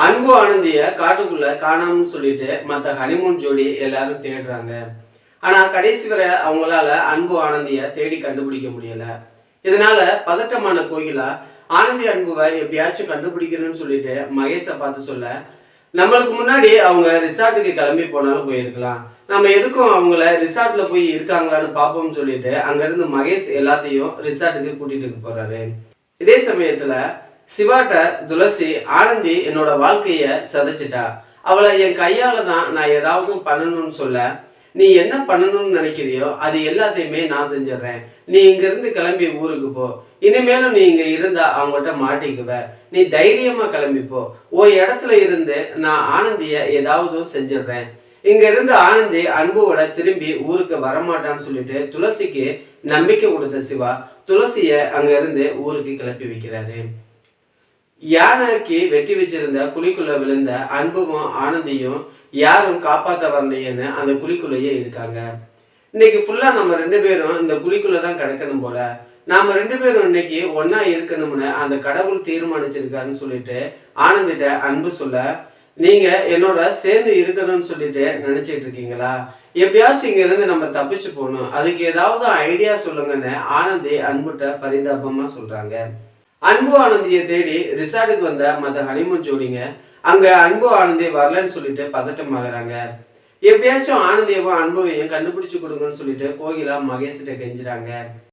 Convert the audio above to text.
அன்பு ஆனந்திய காட்டுக்குள்ள காணாமன்னு சொல்லிட்டு மற்ற ஹனிமூன் ஜோடி எல்லாரும் தேடுறாங்க. ஆனா கடைசி வரை அவங்களால அன்பு ஆனந்திய தேடி கண்டுபிடிக்க முடியல. இதனால பதட்டமான கோகிலா ஆனந்தி அன்புவை எப்படியாச்சும் கண்டுபிடிக்கணும்னு சொல்லிட்டு மகேஷை பார்த்து சொல்ல, நம்மளுக்கு முன்னாடி அவங்க ரிசார்ட்டுக்கு கிளம்பி போனாலும் போயிருக்கலாம், நம்ம எதுக்கும் அவங்கள ரிசார்ட்ல போய் இருக்காங்களான்னு பார்ப்போம்னு சொல்லிட்டு அங்கிருந்து மகேஷ் எல்லாத்தையும் ரிசார்ட்டுக்கு கூட்டிட்டு போறாரு. இதே சமயத்துல சிவாட்ட துளசி, ஆனந்தி என்னோட வாழ்க்கைய சதைச்சிட்டா, அவளை என் கையால தான் நான் ஏதாவது பண்ணணும்னு சொல்ல, நீ என்ன பண்ணணும்னு நினைக்கிறியோ அது எல்லாத்தையுமே நான் செஞ்சிடறேன், நீ இங்க இருந்து கிளம்பி ஊருக்கு போ, இனிமேலும் நீ இங்க இருந்தா அவங்ககிட்ட மாட்டிக்குவ, நீ தைரியமா கிளம்பிப்போ, உன் இடத்துல இருந்து நான் ஆனந்திய ஏதாவது செஞ்சிடுறேன், இங்க இருந்து ஆனந்தி அன்புவோட திரும்பி ஊருக்கு வரமாட்டான்னு சொல்லிட்டு துளசிக்கு நம்பிக்கை கொடுத்த சிவா துளசிய அங்க இருந்து ஊருக்கு கிளப்பி வைக்கிறாரு. யானைக்கு வெட்டி வச்சிருந்த குழிக்குள்ள விழுந்த அன்பும் ஆனந்தியும் யாரும் காப்பாத்த வரலையேன்னு அந்த குழிக்குள்ளேயே இருக்காங்க. இன்னைக்கு ஃபுல்லா நம்ம ரெண்டு பேரும் இந்த குழிக்குள்ளதான் கிடக்கணும் போல, நாம ரெண்டு பேரும் இன்னைக்கு ஒன்னா இருக்கணும்னு அந்த கடவுள் தீர்மானிச்சிருக்காருன்னு சொல்லிட்டு ஆனந்திட்ட அன்பு சொல்ல, நீங்க என்னோட சேர்ந்து இருக்கணும்னு சொல்லிட்டு நினைச்சிட்டு இருக்கீங்களா, எப்படியாச்சும் இங்க இருந்து நம்ம தப்பிச்சு போகணும், அதுக்கு ஏதாவது ஐடியா சொல்லுங்கன்னு ஆனந்தி அன்புட்ட பரிதாபமா சொல்றாங்க. அன்பு ஆனந்தியை தேடி ரிசார்ட்டுக்கு வந்த மற்ற ஹனிமூன் ஜோடிங்க அங்க அன்பு ஆனந்தி வரலன்னு சொல்லிட்டு பதட்டமாகறாங்க. எப்படியாச்சும் ஆனந்தியவும் அன்புவையும் கண்டுபிடிச்சு கொடுங்கன்னு சொல்லிட்டு கோகிலா மகேஷ்கிட்ட கெஞ்சுறாங்க.